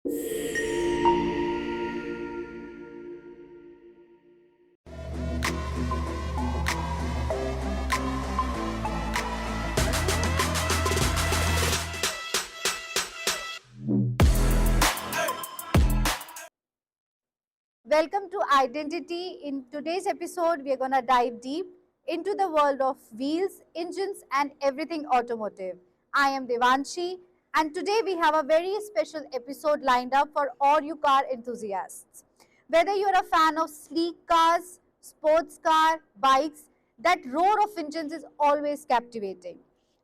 Welcome to Identity. In today's episode, we are going to dive deep into the world of wheels, engines, and everything automotive. I am Devanshi, and today we have a very special episode lined up for all you car enthusiasts. Whether you're a fan of sleek cars, sports car, bikes, that roar of engines is always captivating.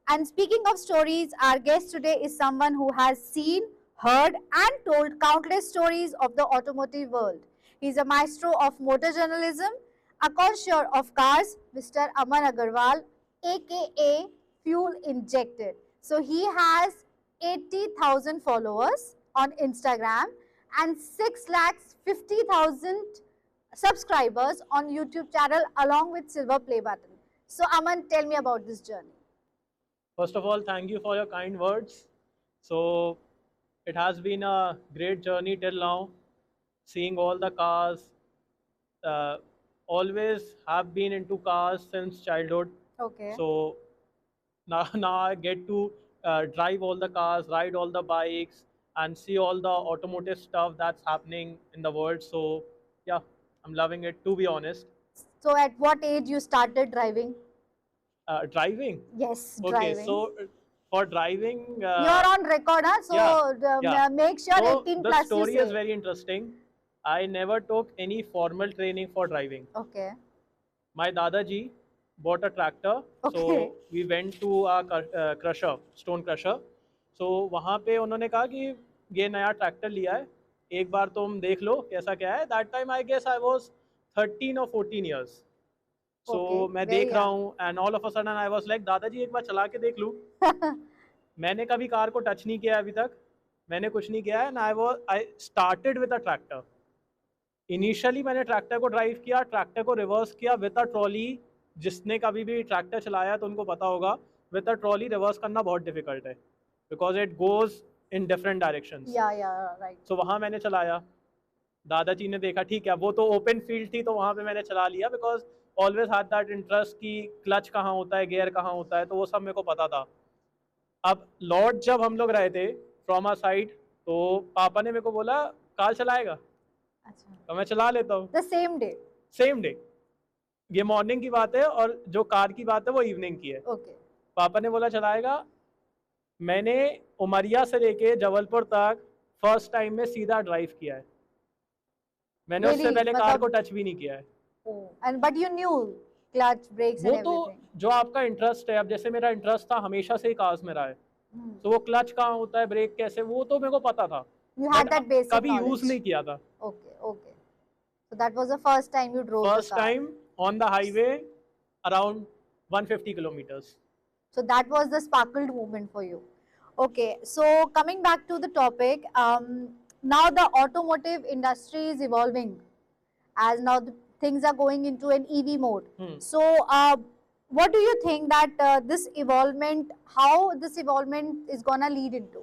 And speaking of stories, our guest today is someone who has seen, heard, and told countless stories of the automotive world. He's a maestro of motor journalism, a connoisseur of cars, Mr. Aman Agarwal, aka Fuel Injected. So he has 80,000 followers on Instagram and 6,50,000 subscribers on YouTube channel along with silver play button. So Aman, tell me about this journey. First of all, thank you for your kind words. So, it has been a great journey till now, seeing all the cars. Uh, Always have been into cars since childhood. Okay. So, now I get to drive all the cars, ride all the bikes, and see all the automotive stuff that's happening in the world. So, yeah, I'm loving it, to be honest. So at what age you started driving? Driving. Yes, Okay, driving. so for driving, You're on record, huh? So yeah. make sure So 18 the plus you story say. is very interesting. I never took any formal training for driving. Okay. My Dadaji bought a tractor, Okay. so we went to a crusher, stone crusher. So वहाँ पे उन्होंने कहा कि ये नया tractor लिया है, एक बार तुम देख लो कैसा क्या है. That time I guess I was 13 or 14 years. So Okay, मैं very देख रहा young. हूँ and all of a sudden I was like दादाजी एक बार चला के देख लूँ. मैंने कभी कार को टच नहीं किया अभी तक, मैंने कुछ नहीं किया है. And I started with a tractor. Initially मैंने ट्रैक्टर को ड्राइव किया, ट्रैक्टर को रिवर्स किया विद अ ट्रॉली. जिसने कभी भी ट्रैक्टर चलाया तो उनको पता होगा, विद अ ट्रॉली रिवर्स करना बहुत डिफिकल्ट है, because it goes in different directions. Yeah, right. सो वहाँ मैंने चलाया. दादाजी ने देखा ठीक है, वो तो ओपन फील्ड थी तो वहाँ पे मैंने चला लिया, because always had that interest कि क्लच कहाँ होता है, गियर कहाँ होता है, तो वो सब मेरे को पता था. अब लॉर्ड जब हम लोग रहे थे फ्रॉम आ साइड, तो पापा ने मेरे को बोला कार चलाएगा, अच्छा. तो मैं चला लेता हूँ. The same day. Same day. ये मॉर्निंग की बात है और जो कार की बात है वो इवनिंग की है. Okay. पापा ने बोला चलाएगा. मैंने उमरिया से लेके जबलपुर तक फर्स्ट टाइम में सीधा ड्राइव किया है. मैंने उससे Really? पहले कार मतलब- को टच भी नहीं किया है. Oh. And but you knew clutch, brakes वो and तो everything. जो आपका इंटरेस्ट है, अब जैसे मेरा इंटरेस्ट था हमेशा से ही कार्स में रहा है, तो वो क्लच कहाँ होता है, ब्रेक कैसे, वो तो मेरे को पता था, You had but that basic कभी knowledge. यूज नहीं किया था. Okay, okay. So that was the first time you drove first the car. Time on the highway around 150 kilometers. So that was the sparkled moment for you. Okay, so coming back to the topic, now the automotive industry is evolving as now the things are going into an EV mode. So what do you think that this evolvement, how this evolvement is gonna lead into?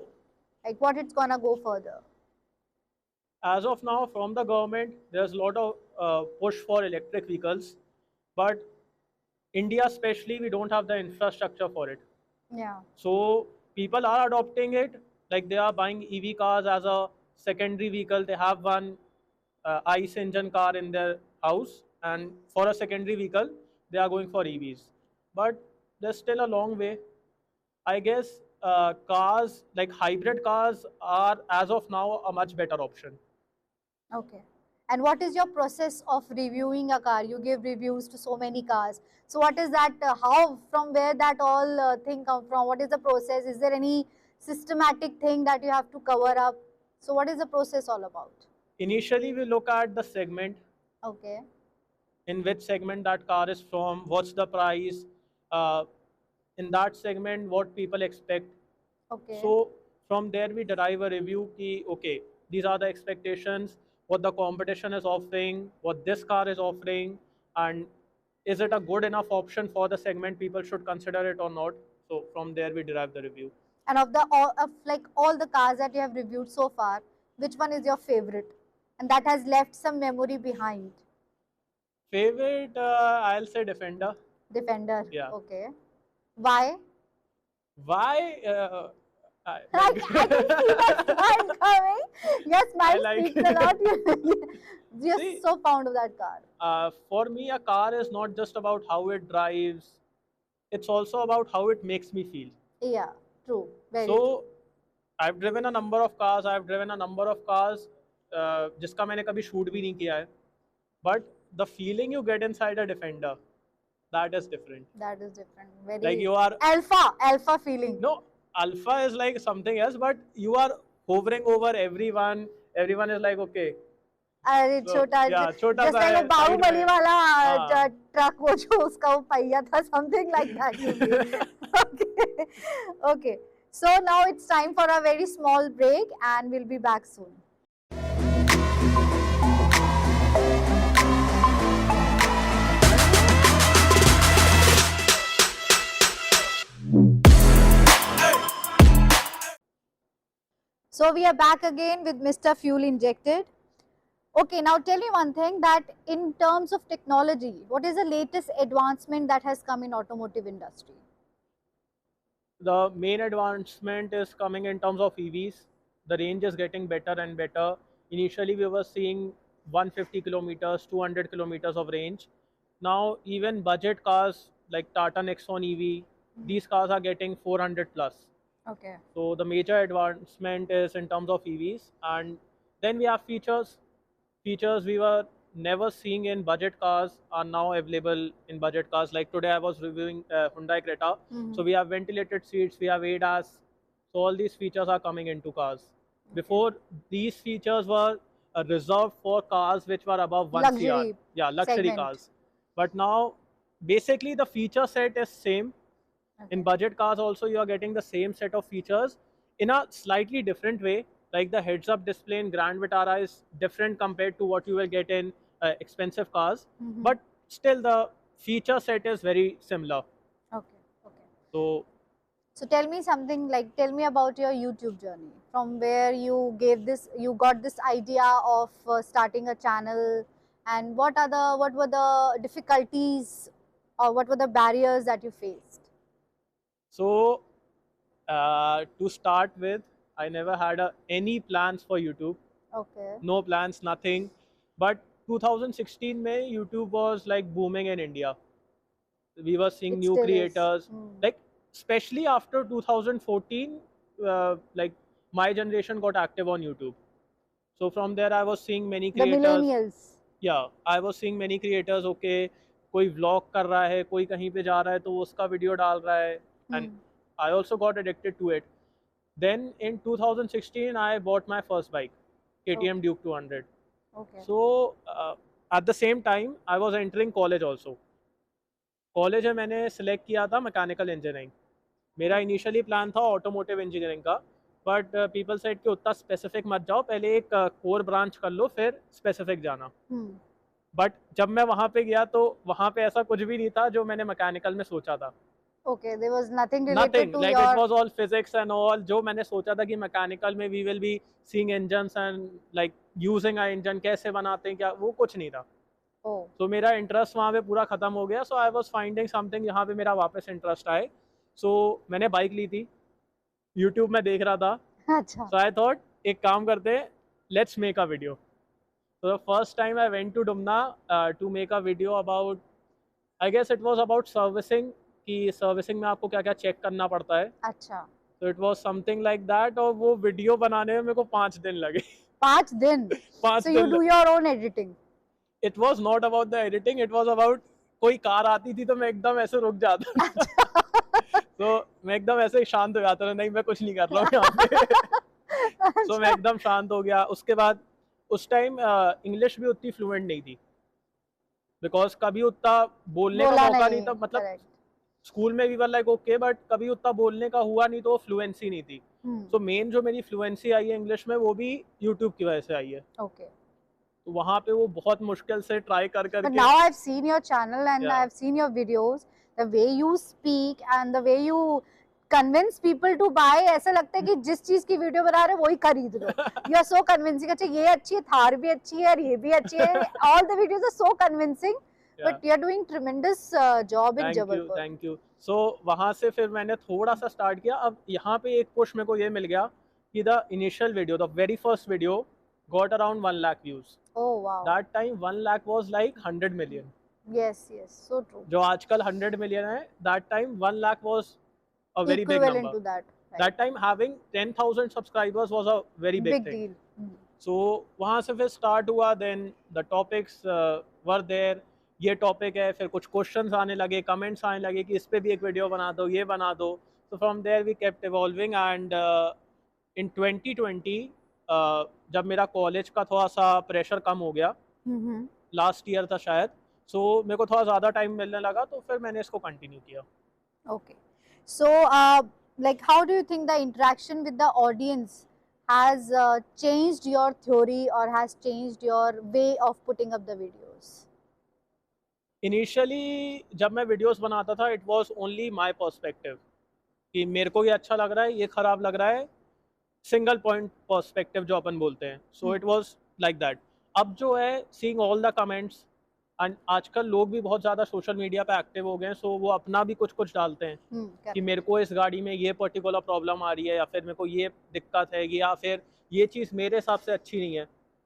Like what it's gonna go further? As of now, from the government, there's a lot of push for electric vehicles, but India especially, we don't have the infrastructure for it. Yeah. So people are adopting it, like they are buying EV cars as a secondary vehicle. They have one ICE engine car in their house, and for a secondary vehicle, they are going for EVs. But there's still a long way. I guess cars like hybrid cars are, as of now, a much better option. Okay. And what is your process of reviewing a car? You give reviews to so many cars. So what is that? How, from where that all thing come from? What is the process? Is there any systematic thing that you have to cover up? So what is the process all about? Initially, we look at the segment, Okay. in which segment that car is from, what's the price, in that segment, what people expect. Okay. So from there, we derive a review ki, okay, these are the expectations, what the competition is offering, what this car is offering, and is it a good enough option for the segment, people should consider it or not. So from there, we derive the review. And of the all the cars that you have reviewed so far, which one is your favorite and that has left some memory behind? Favorite, I'll say Defender. Defender. Yeah. Okay. Why? Why? I can see that smile coming. Your smile like speaks a lot. You're See, so fond of that car. for me, a car is not just about how it drives, it's also about how it makes me feel. Yeah, true. Very true. So, I've driven a number of cars, जिसका मैंने कभी shoot भी नहीं किया है. But the feeling you get inside a Defender, that is different. That is different. Very Like you are, alpha feeling. no, Alpha is like something else, but you are hovering over everyone. Everyone is like, okay, अरे so, छोटा yeah, छोटा just सा like है, a side Baahubali में. वाला हाँ. Truck वो जो उसका वो पहिया था something like that you mean. Okay. Okay. So now it's time for a very small break and we'll be back soon. So we are back again with Mr. Fuel Injected. Okay, now tell me one thing, that in terms of technology, what is the latest advancement that has come in automotive industry? The main advancement is coming in terms of EVs. The range is getting better and better. Initially, we were seeing 150 kilometers, 200 kilometers of range. Now, even budget cars like Tata Nexon EV, these cars are getting 400 plus. Okay. So the major advancement is in terms of EVs, and then we have features. Features we were never seeing in budget cars are now available in budget cars. Like today, I was reviewing Hyundai Creta. So we have ventilated seats, we have ADAS. So all these features are coming into cars. Before, these features were reserved for cars which were above 1 CR. Luxury Yeah, luxury segment. cars. But now, basically, the feature set is same. In budget cars also, you are getting the same set of features in a slightly different way. Like the heads-up display in Grand Vitara is different compared to what you will get in expensive cars. But still, the feature set is very similar. Okay. Okay. So tell me something, like tell me about your YouTube journey, from where you got this idea of starting a channel, and what were the difficulties or what were the barriers that you faced? So, to start with, I never had any plans for YouTube. Okay. No plans, nothing. But 2016 May, YouTube was like booming in India. We were seeing It new still is. creators. Like, especially after 2014, like my generation got active on YouTube. So from there, I was seeing many The creators. millennials. Yeah, I was seeing many creators. Okay, कोई vlog कर रहा है, कोई कहीं पे जा रहा है तो वो उसका video डाल रहा है, and I also got addicted to it. Then in 2016, I bought my first bike, KTM Duke 200. Okay. So at the same time, I was entering college also. College में मैंने सेलेक्ट किया था मैकेनिकल इंजीनियरिंग. मेरा initially plan था automotive engineering का, but people said कि उतना specific मत जाओ, पहले एक कोर ब्रांच कर लो फिर स्पेसिफिक जाना. बट जब मैं वहाँ पे गया तो वहाँ पे ऐसा कुछ भी नहीं था जो मैंने मैकेनिकल में सोचा था. Okay, there was nothing related to like your... it was all physics and all. जो मैंने सोचा था कि मैकेनिकल में we will be seeing engines and like using a engine, कैसे बनाते हैं क्या, वो कुछ नहीं था. तो मेरा इंटरेस्ट वहाँ पे पूरा खत्म हो गया. सो आई वाज फाइंडिंग समथिंग जहाँ पे मेरा वापस इंटरेस्ट आए. सो मैंने बाइक ली थी, यूट्यूब में देख रहा था. अच्छा. सो आई थॉट एक काम करते हैं, let's make a video. So the first time I went to Dumna to make a video about, I guess it was about servicing, कि सर्विसिंग में आपको क्या क्या चेक करना पड़ता है. अच्छा. तो it was something like that. और वो वीडियो बनाने में मेरे को 5 दिन लगे. 5 दिन? 5 So दिन. you do your own editing? It was not about the editing, it was about कोई कार आती थी तो मैं एकदम ऐसे रुक जाता था. तो मैं एकदम ऐसे शांत हो जाता था, नहीं मैं कुछ नहीं कर रहा हूँ यहाँ पे. तो मैं एकदम शांत हो गया. उसके बाद उस टाइम इंग्लिश भी उतनी फ्लुएंट नहीं थी, बिकॉज कभी उतना बोलने का मौका नहीं था. मतलब स्कूल में भी वर लाइक ओके, बट कभी उतना बोलने का हुआ नहीं, तो फ्लुएंसी नहीं थी. तो मेन जो मेरी फ्लुएंसी आई है इंग्लिश में, वो भी यूट्यूब की वजह से आई है. ओके. तो वहाँ पे वो बहुत मुश्किल से ट्राई कर करके. But now I've seen your channel and I've seen your videos. The way you speak and the way you convince people to buy, ऐसा लगता है कि जिस चीज की वीडियो बना रहे हो वही खरीद लो. You are so convincing. अच्छा ये अच्छी है, थार भी अच्छी है और ये भी अच्छी है. All the videos are so convincing, but you are doing tremendous job in thank you Jabalpur. Thank you. So वहाँ से फिर मैंने थोड़ा सा स्टार्ट किया. अब यहाँ पे एक पुश मेरे को ये मिल गया कि the initial video, the very first video got around 1 lakh views. Oh wow. That time 1 lakh was like 100 million. Yes, yes, so true. जो आजकल 100 मिलियन है, that time 1 lakh was a very big Equivalent number. to that. Right. That time having 10,000 subscribers was a very big thing. deal. So वहाँ से फिर start हुआ. then the topics were there. ये topic है, फिर कुछ क्वेश्चंस आने लगे, कमेंट्स आने लगे कि इस पे भी एक वीडियो बना दो, ये बना दो. so from there we kept evolving and in 2020 जब मेरा कॉलेज का थोड़ा सा प्रेशर कम हो गया, Mm-hmm. लास्ट ईयर था शायद, सो मेरे को थोड़ा ज़्यादा टाइम मिलने लगा, तो फिर मैंने इसको कंटिन्यू किया. Okay. So, like, how do you think the interaction with the audience has changed your theory or has changed your way of putting up the videos? Initially जब मैं वीडियोस बनाता था, it was only my perspective कि मेरे को ये अच्छा लग रहा है, ये ख़राब लग रहा है, सिंगल पॉइंट पर्सपेक्टिव जो अपन बोलते हैं. So it was like that. अब जो है, seeing all the comments, and आजकल लोग भी बहुत ज़्यादा सोशल मीडिया पे एक्टिव हो गए हैं, सो वो अपना भी कुछ कुछ डालते हैं कि Correct. मेरे को इस गाड़ी में ये पर्टिकुलर प्रॉब्लम आ रही है, या फिर मेरे को ये दिक्कत है, या फिर ये चीज़ मेरे हिसाब से अच्छी नहीं है.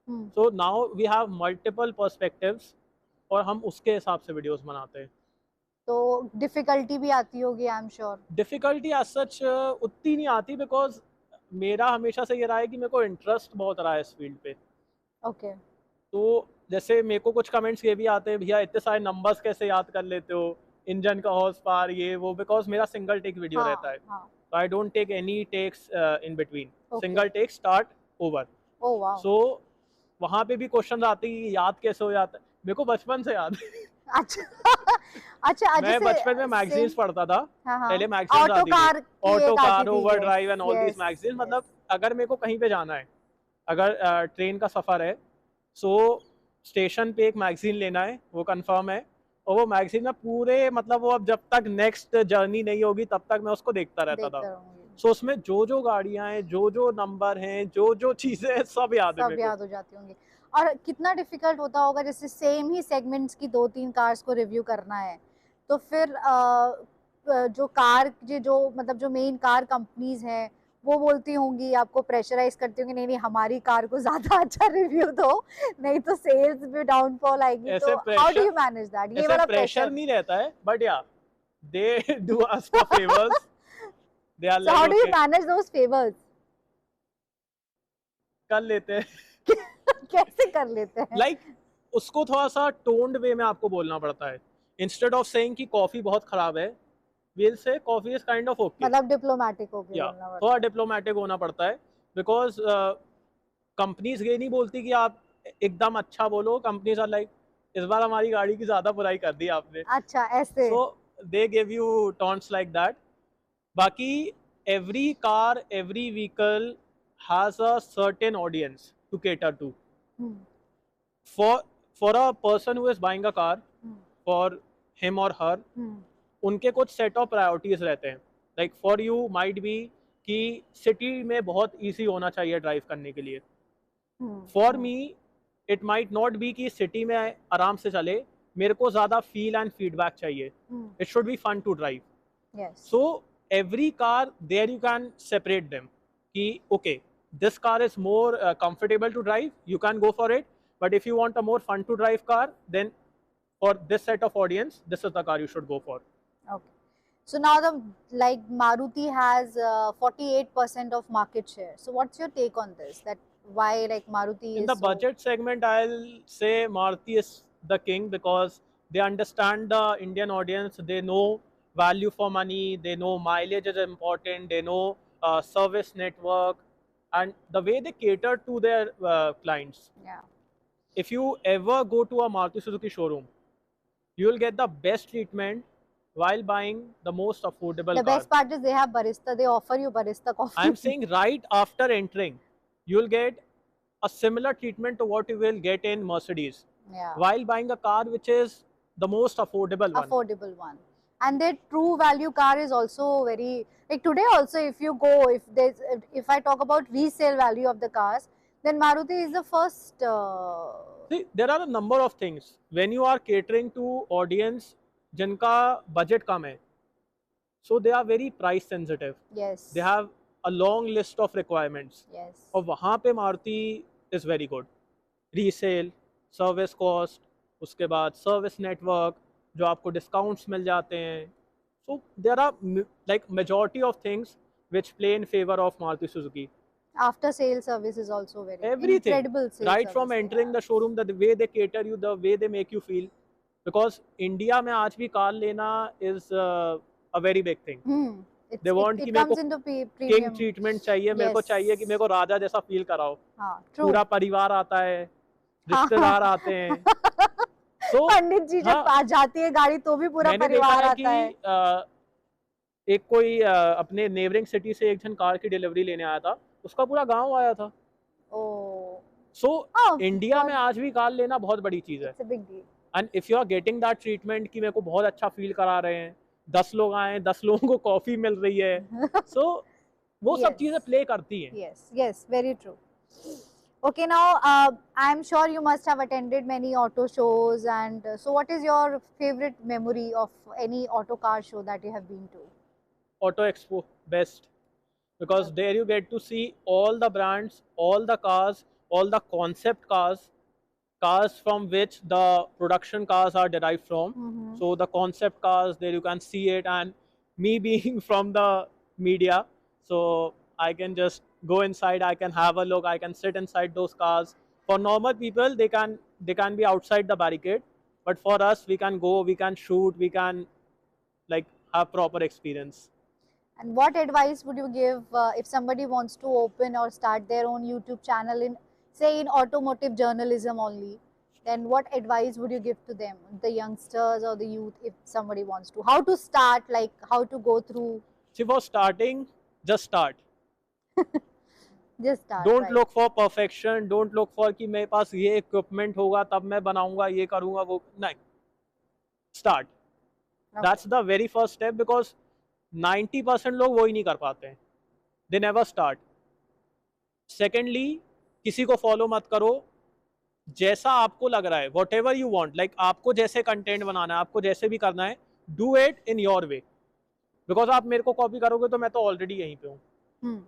So now we have multiple perspectives और हम उसके हिसाब से वीडियोस बनाते हैं. तो डिफिकल्टी भी आती होगी, I am sure. Difficulty as such उतनी नहीं आती, बिकॉज मेरा हमेशा से ये रहा है कि मेरे को इंटरेस्ट बहुत रहा है इस फील्ड पे. ओके. तो जैसे मेरे को कुछ कमेंट्स ये भी आते हैं, भैया इतने सारे नंबर्स कैसे याद कर लेते हो, इंजन का हॉर्स पावर, ये वो, बिकॉज मेरा सिंगल टेक वीडियो रहता है. तो I don't take any takes in between. Single take start over. Oh wow. So वहाँ पे भी क्वेश्चन आते हैं कि याद कैसे हो जाता है. मेरे को बचपन से याद है. अच्छा. अच्छा, मैं बचपन में मैगजीन्स पढ़ता था. पहले मैगजीन्स आती ऑटोकार थी, Autocar, Overdrive and all these magazines. मतलब अगर मेरे को कहीं पे जाना है, अगर ट्रेन का सफ़र है, सो स्टेशन पे एक मैगजीन लेना है, वो कंफर्म है, और वो मैगजीन में पूरे, मतलब वो अब जब तक नेक्स्ट जर्नी नहीं होगी तब तक मैं उसको देखता रहता था. सो उसमें जो जो गाड़ियाँ हैं, जो जो नंबर हैं, जो जो चीज़ें हैं, सब याद है मेरे को. याद हो जाती होंगी. और कितना डिफिकल्ट होता होगा, जैसे सेम ही सेगमेंट्स की 2-3 कार्स को रिव्यू करना है, तो फिर जो कार जो मतलब जो मेन कार कंपनीज हैं वो बोलती होंगी, आपको प्रेशराइज करती होंगी, नहीं नहीं हमारी कार को ज्यादा अच्छा रिव्यू दो, नहीं तो सेल्स में डाउनफॉल आएगी. तो how do you manage that? ये वाला प्रेशर नहीं रहता है, but yeah they do us for favours. They are like, how do you manage those favours? कर लेते हैं. कैसे कर लेते हैं? लाइक उसको थोड़ा सा टोन्ड वे में आपको बोलना पड़ता है. इंस्टेड ऑफ सेइंग कि कॉफी बहुत खराब है, we'll say coffee is kind of okay. मतलब डिप्लोमेटिक हो गया. थोड़ा डिप्लोमेटिक होना पड़ता है, बिकॉज कंपनीज ये नहीं बोलती कि आप एकदम अच्छा बोलो. कंपनीज आर लाइक, इस बार हमारी गाड़ी की ज्यादा बुराई कर दी आपने. अच्छा, ऐसे. So they give you taunts like that. बाकी every car, every vehicle has a certain audience to cater to. For a person who is buying a car, for him और हर, उनके कुछ सेट ऑफ प्रायोरिटीज रहते हैं. Like for you might be कि city में बहुत easy होना चाहिए ड्राइव करने के लिए. For me it might not be कि सिटी में आराम से चले, मेरे को ज़्यादा फील एंड फीडबैक चाहिए. It should be fun to drive. So every car there you can separate them कि okay, this car is more comfortable to drive, you can go for it. But if you want a more fun to drive car, then for this set of audience, this is the car you should go for. Okay. So now like Maruti has 48% of market share. So what's your take on this? That why like Maruti in is the budget segment, I'll say Maruti is the king because they understand the Indian audience. They know value for money. They know mileage is important. They know service network. And the way they cater to their clients. Yeah. If you ever go to a Maruti Suzuki showroom, you will get the best treatment while buying the most affordable car. The best part is they have barista. They offer you barista coffee. I'm saying right after entering, you will get a similar treatment to what you will get in Mercedes. Yeah. While buying a car which is the most affordable one. Affordable one. And their true value car is also very, like today also, if you go, if I talk about resale value of the cars, then Maruti is the first. See, there are a number of things when you are catering to audience जिनका budget कम है, so they are very price sensitive. Yes. They have a long list of requirements. Yes. और वहाँ पे Maruti is very good. Resale, service cost, उसके बाद service network, जो आपको discounts मिल जाते हैं. So there are like majority of things which play in favor of Maruti Suzuki. After sale service is also very Everything, incredible. right from entering the showroom, the way they cater you, the way they make you feel. Because India में आज भी car लेना is a very big thing. They want कि मेरे को king treatment चाहिए, मेरे को चाहिए कि मेरे को राजा जैसा फील कराओ. पूरा परिवार आता है, रिश्तेदार आते हैं. So पंडित जी जब आ जाती है गाड़ी तो भी पूरा परिवार आता है. एक कोई अपने नेबरिंग सिटी से एक जन कार की डिलीवरी लेने आया था, उसका पूरा गांव आया था. सो इंडिया में आज भी कार लेना बहुत बड़ी चीज है. And if you are getting that treatment कि मेरे को बहुत अच्छा फील करा रहे हैं, 10 लोग आए, 10 लोगों को कॉफी मिल रही है, सो वो सब चीजें प्ले करती हैं. Yes yes, very true. Okay, now I am sure you must have attended many auto shows, and so what is your favorite memory of any auto car show that you have been to? Auto Expo, best, because there you get to see all the brands, all the cars, all the concept cars, cars from which the production cars are derived from. So the concept cars, there you can see it, and me being from the media, so I can just go inside, I can have a look, I can sit inside those cars. For normal people, they can be outside the barricade, but for us, we can go, we can shoot, we can like have proper experience. And what advice would you give if somebody wants to open or start their own YouTube channel in, say, in automotive journalism only? Then what advice would you give to them, the youngsters or the youth, if somebody wants to? How to start, like how to go through? See, for starting, just start. Just start. Don't look for perfection. Don't look for कि मेरे पास ये equipment होगा तब मैं बनाऊंगा, ये करूंगा, वो नहीं. Start. That's the very first step, because 90% लोग वो ही नहीं कर पाते हैं. They never start. Secondly, किसी को follow मत करो. जैसा आपको लग रहा है, whatever you want, like आपको जैसे content बनाना है, आपको जैसे भी करना है, do it in your way. Because आप मेरे को copy करोगे तो मैं तो already यहीं पे हूँ.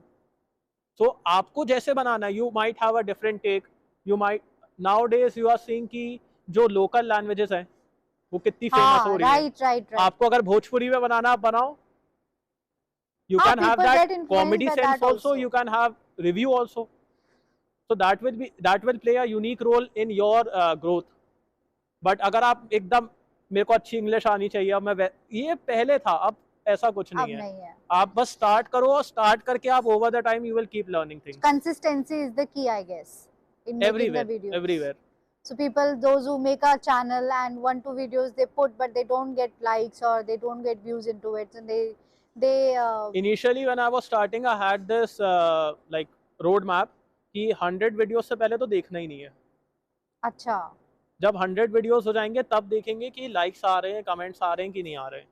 So आपको जैसे बनाना है, you might have a different take. You might nowadays you are seeing कि जो local languages हैं, वो कितनी famous हो रही है. Right. आपको अगर भोजपुरी में बनाना आप बनाओ. You can have that comedy sense also. You can have review also. So that will play a unique role in your growth. But अगर आप एकदम मेरे को अच्छी इंग्लिश आनी चाहिए, अब मैं ये पहले था, अब ऐसा कुछ नहीं है. आप बस स्टार्ट करो, और स्टार्ट करके आप over the time you will keep learning things. Consistency is the key, I guess, in making the videos. Everywhere. So people, those who make a channel and 1-2 videos they put, but they don't get likes or they don't get views into it, and they initially when I was starting, I had this like road map कि 100 videos से पहले तो देखना ही नहीं है. अच्छा. जब 100 videos हो जाएंगे तब देखेंगे कि लाइक्स आ रहे हैं, कमेंट्स आ रहे हैं कि नहीं आ रहे हैं.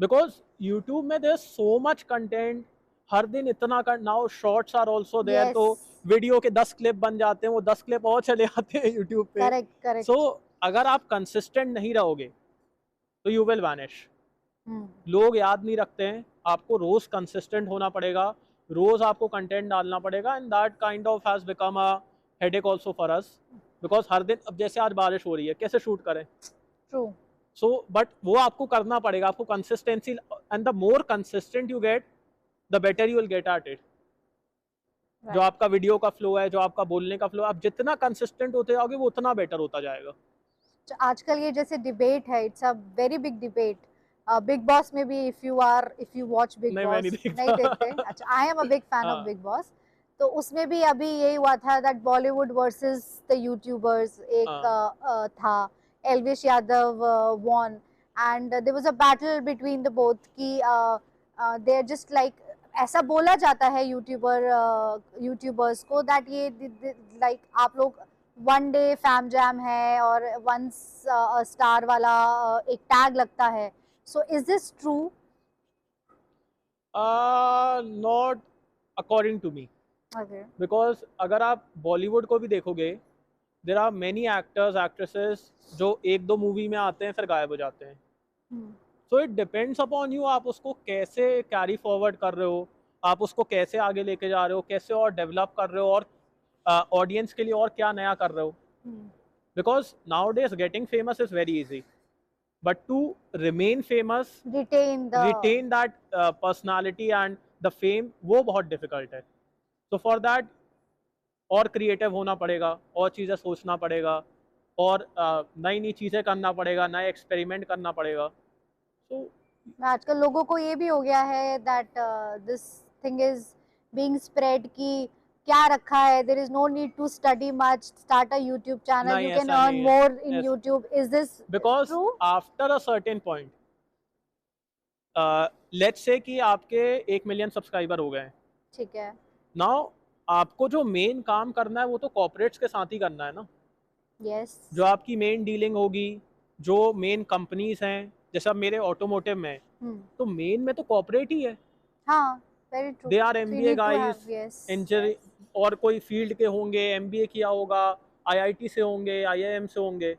बिकॉज यूट्यूब में देयर सो मच कंटेंट, हर दिन इतना now shorts are also there. तो वीडियो के 10 क्लिप बन जाते हैं, वो 10 क्लिप और चले आते हैं यूट्यूब पे. करेक्ट. सो अगर आप कंसिस्टेंट नहीं रहोगे तो यू विल वैनिश. लोग याद नहीं रखते हैं. आपको रोज कंसिस्टेंट होना पड़ेगा, रोज आपको कंटेंट डालना पड़ेगा. And that kind of has become a headache also for us, because हर दिन, अब जैसे आज बारिश हो रही है, कैसे शूट करें? ट्रू. सो बट वो आपको करना पड़ेगा, आपको consistency. And the more consistent you get, the better you will gate at it. जो आपका वीडियो का फ्लो है, जो आपका बोलने का फ्लो, आप जितना कंसिस्टेंट होते जाओगे वो उतना बेटर होता जाएगा. आजकल ये जैसे डिबेट है, it's a very big debate. Big boss में भी if you watch big boss, नहीं देखते? अच्छा, I am a big fan of big boss. तो उसमें भी अभी यही हुआ था that Bollywood versus the YouTubers. एक था Elvish Yadav won, and there was a battle between the both कि they are just like, ऐसा बोला जाता है यूट्यूबर्स को दैट ये लाइक आप लोग वन डे फैम जैम है और वंस स्टार वाला एक टैग लगता है, so is this true? Not according to me, okay. Because अगर आप बॉलीवुड को भी देखोगे, there are many actors actresses जो एक दो मूवी में आते हैं फिर गायब हो जाते हैं. So it depends upon you, आप उसको कैसे कैरी फॉरवर्ड कर रहे हो, आप उसको कैसे आगे लेके जा रहे हो, कैसे और डेवलप कर रहे हो, और ऑडियंस के लिए और क्या नया कर रहे हो. Because nowadays getting famous is very easy, but to remain famous, retain the retain that personality and the fame, वो बहुत डिफिकल्ट है. so for that और क्रिएटिव होना पड़ेगा, और चीज़ें सोचना पड़ेगा, और नई नई चीज़ें करना पड़ेगा, नए एक्सपेरिमेंट करना पड़ेगा. so आजकल लोगों को ये भी हो गया है that this thing is being spread कि क्या रखा है, there is no need to study much, start a YouTube channel, नहीं, यू कैन ऐसा अर्न नहीं है. More in Yes. YouTube. Is this because true? after a certain point, let's say कि आपके 1 मिलियन सब्सक्राइबर हो गए हैं. ठीक है. नाउ आपको जो मेन काम करना है वो तो कॉर्पोरेट्स के साथ ही करना है ना. यस. जो आपकी मेन डीलिंग होगी, जो मेन कंपनीज हैं, जैसे अब मेरे ऑटोमोटिव में, तो मेन में तो कॉर्पोरेट ही है. हाँ, very true. They are MBA guys, yes. Engineer, और कोई फील्ड के होंगे, MBA किया होगा, IIT से होंगे, IIM से होंगे.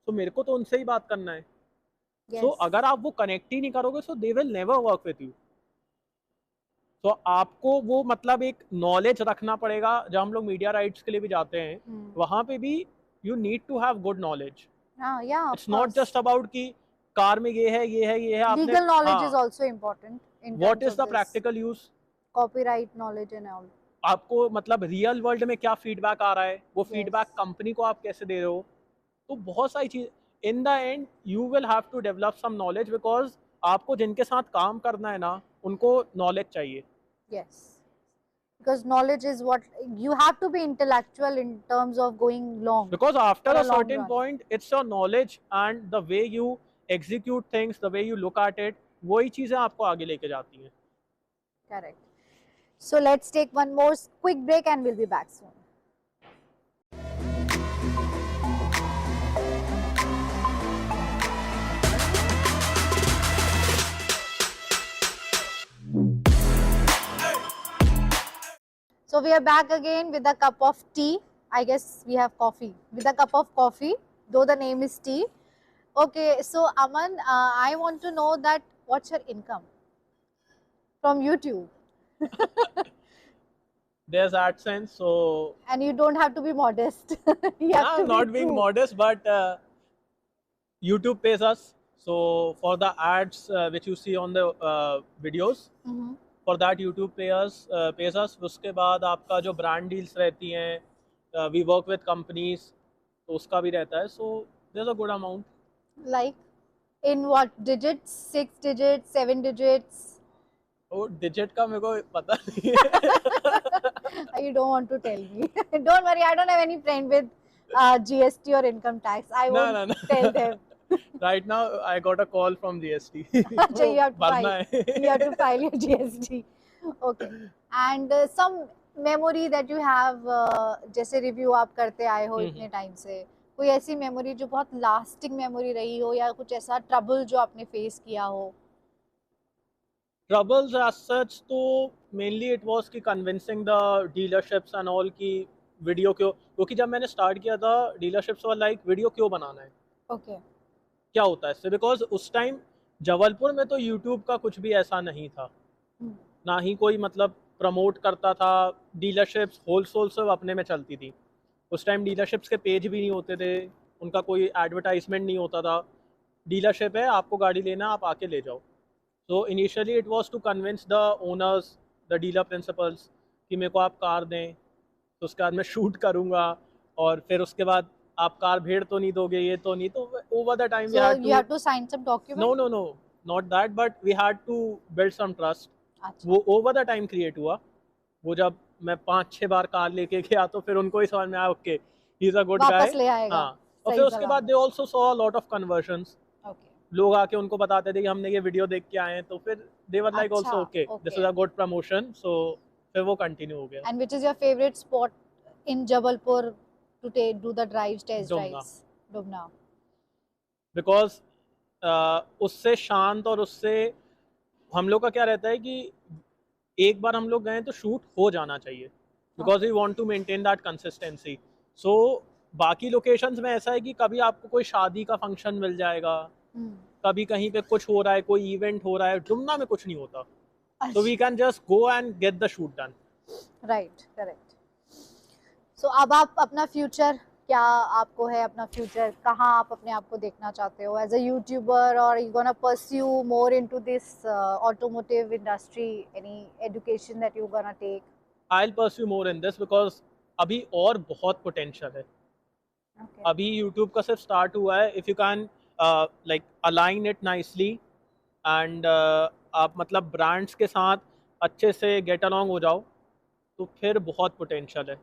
तो मेरे को तो उनसे ही बात करना है. सो अगर आप वो कनेक्ट ही नहीं करोगे, so they will never work with you. तो आपको वो मतलब एक नॉलेज रखना पड़ेगा. जब हम लोग मीडिया राइट्स के लिए भी जाते हैं, वहाँ पे भी you need to have good knowledge. It's not just about कि कार में ये है, ये है, ये है. आपने legal knowledge is also important in what is the practical use, copyright knowledge and all. आपको मतलब रियल वर्ल्ड में क्या फीडबैक आ रहा है, वो फीडबैक Yes. कंपनी को आप कैसे दे रहे हो. तो बहुत सारी चीज, in the end you will have to develop some knowledge, because आपको जिनके साथ काम करना है ना, उनको नॉलेज चाहिए. Yes, because knowledge is what you have to be intellectual in terms of going long. Because after For a a long certain run. point, it's your knowledge and the way you execute things, the way you look at it, वही चीज़ें आपको आगे लेके जाती हैं. Correct. So let's take one more quick break and we'll be back soon. So we are back again with a cup of tea. I guess we have coffee. With a cup of coffee, though the name is tea. Okay, so Aman, I want to know that what's your income from YouTube? There's AdSense, so And you don't have to be modest. You have to be not being true. modest, but YouTube pays us. So for the ads which you see on the videos, Mhm. for that YouTube pays us. उसके बाद आपका जो brand deals रहती हैं, we work with companies, तो उसका भी रहता है. So there's a good amount. Like in what digits? 6 digits, 7 digits? वो digit का मेरे को पता नहीं है. You don't want to tell me. Don't worry, I don't have any friend with GST or income tax. I No, won't no, no. tell them. Right now I got a call from GST. So you have to भरना file. है. You have to file your GST. Okay. And some memory that you have, जैसे review आप करते आए हो इतने time से, कोई ऐसी मेमोरी जो बहुत लास्टिंग मेमोरी रही हो, या कुछ ऐसा ट्रबल जो आपने फेस किया हो? Troubles as such, तो mainly it was कि convincing the dealerships and all की वीडियो क्यों, क्योंकि जब मैंने स्टार्ट किया था डीलरशिप्स वाला लाइक वीडियो क्यों बनाना है, Okay. क्या होता है इससे. बिकॉज उस टाइम जबलपुर में तो यूट्यूब का कुछ भी ऐसा नहीं था, ना ही कोई मतलब प्रमोट करता था. डीलरशिप्स होलसेल सब अपने में चलती थी. उस टाइम डीलरशिप्स के पेज भी नहीं होते थे, उनका कोई एडवर्टाइजमेंट नहीं होता था. डीलरशिप है, आपको गाड़ी लेना, आप आके ले जाओ. So initially it was to convince the owners, the dealer principals कि मेरे को आप कार दें, तो उसके बाद मैं शूट करूँगा, और फिर उसके बाद आप कार भेड़ तो नहीं दोगे, ये तो नहीं. तो over the time So you have to sign some document? No not that, but we had to build some trust. अच्छा. वो ओवर द टाइम क्रिएट हुआ. वो जब मैं 5-6 बार कार लेके गया, तो फिर उनको ही समझ में आया, okay he is a good guy. वापस ले आएगा. हाँ. और सही फिर उसके सलामत. बाद they also saw a lot of convergence. Okay. लोग आके उनको बताते थे कि हमने ये वीडियो देख के आए हैं, तो फिर दे वर लाइक अच्छा, also okay this is a okay. Good promotion. So फिर वो कंटिन्यू हो गया. And which is your favorite spot in Jabalpur to take do the drives, test Dumna. drives? Dumna. Because उससे शांत और उससे हम लोग का क्या रहता है कि एक बार हम लोग गए तो शूट हो जाना चाहिए, because we want to maintain that consistency. So बाकी लोकेशंस में ऐसा है कि कभी आपको कोई शादी का फंक्शन मिल जाएगा, कभी कहीं पे कुछ हो रहा है, कोई इवेंट हो रहा है. डुमना में कुछ नहीं होता, so we can just go and get the shoot done. Right, correct. So अब आप अपना फ्यूचर क्या आपको है, अपना फ्यूचर कहाँ आप अपने आप को देखना चाहते हो एज अ यूट्यूबर, और you gonna pursue more into this automotive industry, any education that you gonna take? I will pursue more in this because अभी और बहुत पोटेंशियल है. Okay. अभी यूट्यूब का सिर्फ स्टार्ट हुआ है. If you can like align it nicely and आप मतलब ब्रांड्स के साथ अच्छे से गेट अलॉन्ग हो जाओ, तो फिर बहुत पोटेंशियल है.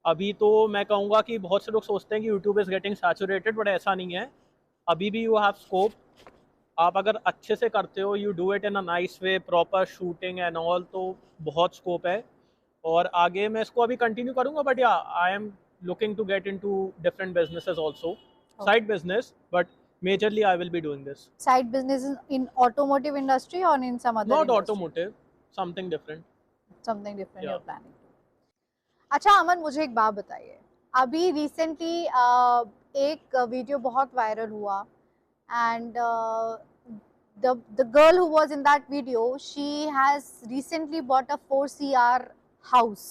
अभी तो मैं कहूँगा कि बहुत से लोग सोचते हैं कि YouTube is getting saturated, but ऐसा नहीं है. अभी भी यू हैव स्कोप. आप अगर अच्छे से करते हो, you do it in a nice way, proper shooting and all, तो बहुत स्कोप है. और आगे मैं इसको अभी कंटिन्यू करूँगा, बट या I am looking to get into different businesses also, side business, but majorly I will be doing this. Side business in automotive industry or in some other Not industry? automotive, something different. Something different Yeah. you're planning to. अच्छा अमन, मुझे एक बात बताइए. अभी recently एक video बहुत viral हुआ, and the girl who was in that video, she has recently bought a 4 CR house.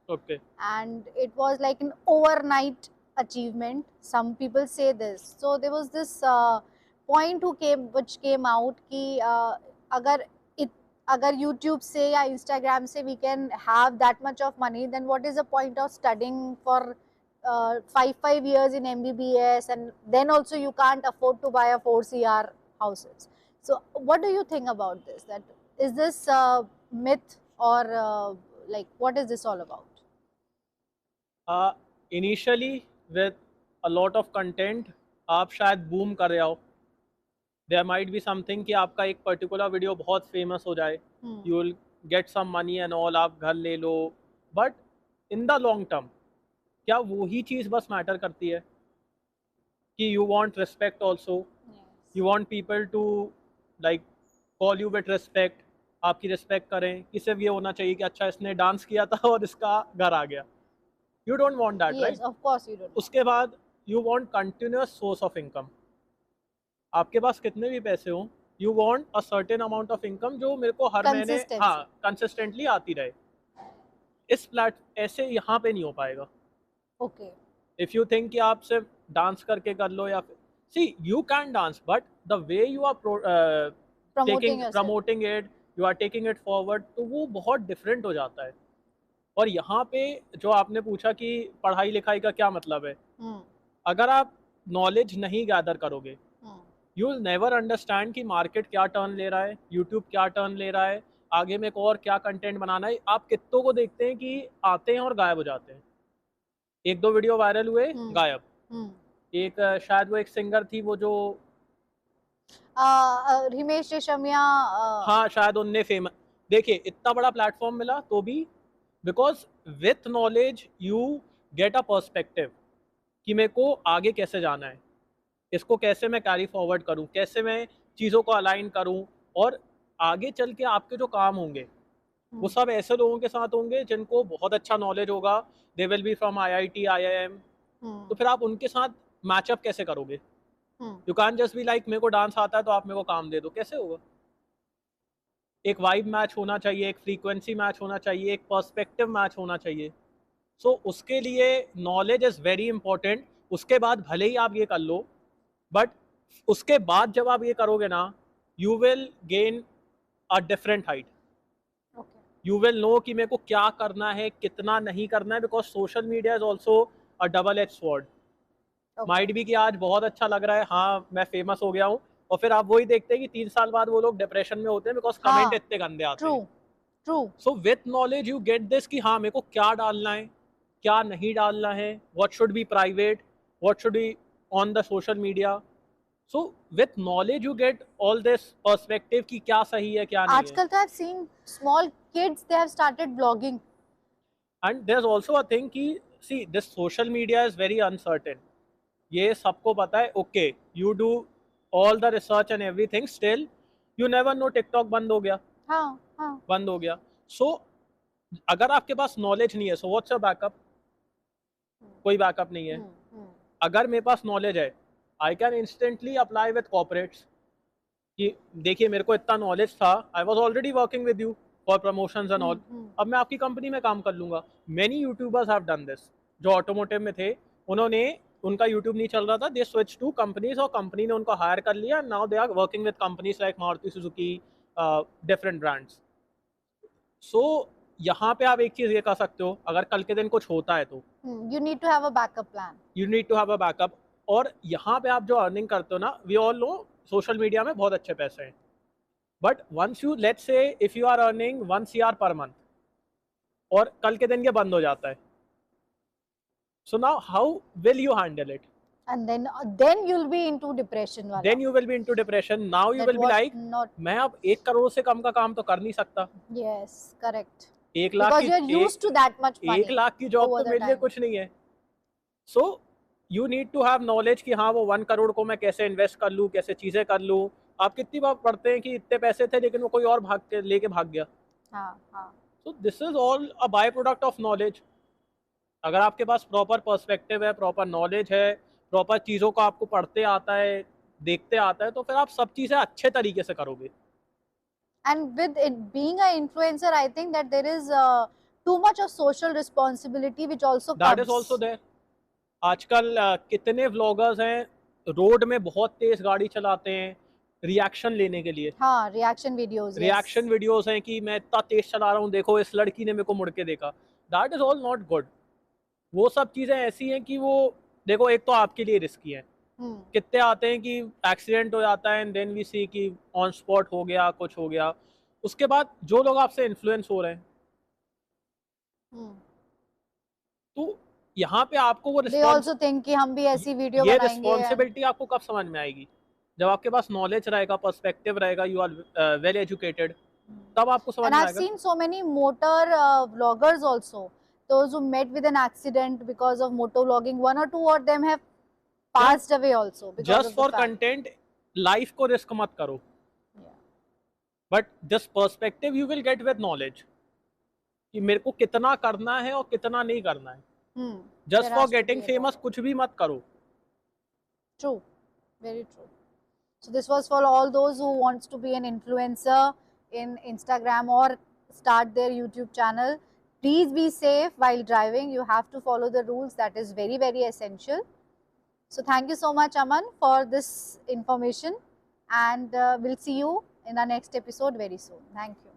Okay. And it was like an overnight achievement, some people say this. So there was this point which came out कि अगर YouTube से या Instagram से we can have that much of money, then what is the point of studying for 5 years in MBBS, and then also you can't afford to buy a 4 CR houses. So what do you think about this? That is this myth, or like what is this all about? Initially with a lot of content आप शायद boom कर रहे हो. There might be something कि आपका एक particular video बहुत famous हो जाए, you will get some money and all, आप घर ले लो. But in the long term क्या वही चीज़ बस मैटर करती है कि you want respect also, you want people to like call you with respect, आपकी रिस्पेक्ट करें, कि सिर्फ ये होना चाहिए कि अच्छा इसने डांस किया था और इसका घर आ गया. You don't want that, Yes, right? of course you don't. उसके बाद you want continuous source of income. आपके पास कितने भी पैसे हों, you want a certain amount of income जो मेरे को हर महीने Consistency. कंसिस्टेंटली आती रहे. इस ऐसे यहाँ पे नहीं हो पाएगा. Okay. इफ़ यू थिंक कि आप सिर्फ डांस करके कर लो, या फिर see you can dance, but the way you are Promoting yourself. Promoting it, you are taking it forward, तो वो बहुत डिफरेंट हो जाता है. और यहाँ पे जो आपने पूछा कि पढ़ाई लिखाई का क्या मतलब है, अगर आप नॉलेज नहीं गैदर करोगे, यू विल नेवर अंडरस्टैंड कि मार्केट क्या टर्न ले रहा है, यूट्यूब क्या टर्न ले रहा है, आगे में और क्या कंटेंट बनाना है. आप कितनों को देखते हैं कि आते हैं और गायब हो जाते हैं. एक दो वीडियो वायरल हुए, गायब. एक शायद वो एक सिंगर थी, वो जो हिमेश रेशमिया. हाँ शायद उनने फेमस, देखिए इतना बड़ा प्लेटफॉर्म मिला तो भी, because with knowledge you get a perspective कि मेरे को आगे कैसे जाना है, इसको कैसे मैं कैरी फॉरवर्ड करूं, कैसे मैं चीज़ों को अलाइन करूं. और आगे चल के आपके जो काम होंगे वो सब ऐसे लोगों के साथ होंगे जिनको बहुत अच्छा नॉलेज होगा. They will be from IIT, IIM. तो फिर आप उनके साथ मैचअप कैसे करोगे? You can just be like मेरे को डांस आता है तो आप मेरे को काम दे दो, कैसे होगा? एक वाइब मैच होना चाहिए, एक फ्रीक्वेंसी मैच होना चाहिए, एक पर्सपेक्टिव मैच होना चाहिए. सो उसके लिए नॉलेज इज़ वेरी इंपॉर्टेंट. उसके बाद भले ही आप ये कर लो, बट उसके बाद जब आप ये करोगे ना, you will gain a different height. You will know कि मेरे को क्या करना है, कितना नहीं करना है, because social media is also a double edge sword. Might भी कि आज बहुत अच्छा लग रहा है, हाँ मैं फेमस हो गया हूँ, और फिर आप वही देखते हैं कि 3 साल बाद वो लोग डिप्रेशन में होते हैं बिकॉज कमेंट इतने गंदे आते हैं. True. So with knowledge you get this कि हाँ मेरे को क्या डालना है, क्या नहीं डालना है, what should be private, what should be on the social media. So with knowledge you get all this perspective कि क्या सही है, क्या नहीं है. आजकल तो I have seen small kids, they have started blogging. And there is also a thing कि see this social media is very uncertain, ये सबको पता है. Okay, you do all the research and everything, still you never know TikTok बंद हो गया, हाँ बंद हो गया. सो अगर आपके पास नॉलेज नहीं है, सो व्हाट्स योर बैकअप? कोई बैकअप नहीं है. अगर मेरे पास नॉलेज है, I can instantly apply with corporates कि देखिए मेरे को इतना नॉलेज था, I was already working with you for promotions and all, अब मैं आपकी कंपनी में काम कर लूंगा. Many YouTubers have done this. जो ऑटोमोटिव में थे, उन्होंने, उनका यूट्यूब नहीं चल रहा था, दे स्विच टू कंपनीज और कंपनी ने उनको हायर कर लिया. Now they are working with companies like Maruti Suzuki, different brands. So यहाँ पे आप एक चीज ये कर सकते हो, अगर कल के दिन कुछ होता है तो you need to have a backup plan. You need to have a backup. और यहाँ पे आप जो अर्निंग करते हो ना, we all know social media में बहुत अच्छे पैसे हैं, but once you, let's say if you are earning 1 CR per month और कल के दिन ये बंद हो जाता है, so now how will you handle it? And then you'll be into depression wala. Then you will be into depression. Now you That will be was like, not. मैं अब 1 करोड़ से कम का काम तो कर नहीं सकता. Yes, correct. 1 lakh Because you're used to that much money. 1 lakh की जॉब over तो the मेरे लिए time. कुछ नहीं है. So you need to have knowledge कि हाँ वो 1 करोड़ को मैं कैसे इन्वेस्ट कर लूँ, कैसे चीज़ें कर लूँ. आप कितनी बार पढ़ते हैं कि इतने पैसे थे लेकिन वो कोई और भाग के लेके भाग गया. हाँ. So this is all a by product of knowledge. अगर आपके पास प्रॉपर पर्सपेक्टिव है, प्रॉपर नॉलेज है, प्रॉपर चीज़ों को आपको पढ़ते आता है, देखते आता है, तो फिर आप सब चीज़ें अच्छे तरीके से करोगे. And with it being an influencer, I think that there is too much of social responsibility which also that comes. Is also there. आजकल कितने व्लॉगर्स हैं रोड में बहुत तेज गाड़ी चलाते हैं रिएक्शन लेने के लिए. हाँ, reaction videos. Reaction Yes. Videos हैं कि मैं इतना तेज चला रहा हूँ, देखो इस लड़की ने मेरे को मुड़ के देखा. That is all not good. वो सब चीज़ें ऐसी हैं कि वो, देखो एक तो आपके लिए रिस्की है. कितने आते हैं कि एक्सीडेंट हो जाता है एंड देन वी सी कि ऑन स्पॉट हो गया, कुछ हो गया. उसके बाद जो लोग आपसे इन्फ्लुएंस हो रहे हैं, तो यहाँ पे आपको वो They also think कि हम भी ऐसी वीडियो ये बनाएंगे. रिस्पॉन्सिबिलिटी आपको कब समझ में आएगी? जब आपके पास नॉलेज रहेगा, पर्सपेक्टिव रहेगा, यू आर वेल एजुकेटेड, तब आपको समझ And में I've आएगा. seen so many motor vloggers also. Those who met with an accident because of motor vlogging, 1 or 2 of them have passed away also because just of for the fact. Content life को risk मत करो. Yeah. But this perspective you will gate with knowledge कि मेरे को कितना करना है और कितना नहीं करना है. Just There for has to getting be a famous balance. कुछ भी मत करो. True, very true. So this was for all those who wants to be an influencer in Instagram or start their YouTube channel. Please be safe while driving. You have to follow the rules. That is very, very essential. So thank you so much, Aman, for this information, and we'll see you in our next episode very soon. Thank you.